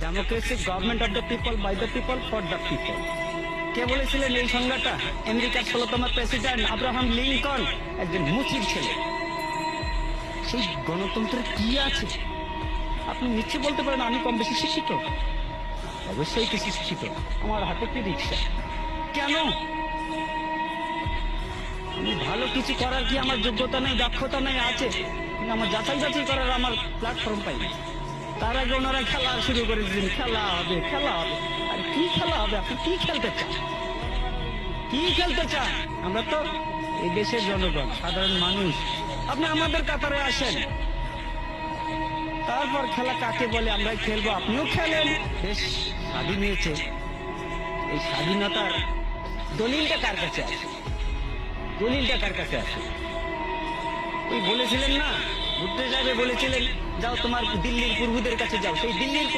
Democracy government of the people, by the people, for the people. কে বলেছিলেন এই সংজ্ঞাটা? আমেরিকার 16তম প্রেসিডেন্ট আব্রাহাম লিঙ্কন, একজন মুচির ছেলে। সেই গণতন্ত্রের কি আছে? আপনি নিশ্চয় বলতে পারেন আমি কম বেশি শিক্ষিত। অবশ্যই কিছু শিক্ষিত, আমার হাতে কি রিক্সা। কেন? আমি ভালো কিছু করার কি আমার যোগ্যতা নেই, দক্ষতা নেই? আছে, কিন্তু আমার যাচাই যাচাই করার আমার প্ল্যাটফর্ম পাই না। তার আগে ওনারা খেলা শুরু করে দিলেন, খেলা হবে খেলা হবে। আর কি খেলা হবে? আপনি কি খেলতে চান? কি খেলতে চান? আমরা তো এই দেশের জনগণ, সাধারণ মানুষ। আপনি আমাদের কাতারে আসেন, তারপর খেলা কাকে বলে আমরা খেলবো, আপনিও খেলেন। দেশ স্বাধীন হয়েছে, এই স্বাধীনতার দলিলটা কার কাছে আছে? দলিলটা কার কাছে আছে? ওই বলেছিলেন না, বুদ্ধ সাহেব বলেছিলেন যাও তোমার দিল্লির পূর্বদের কাছে যাও, সেই দিল্লির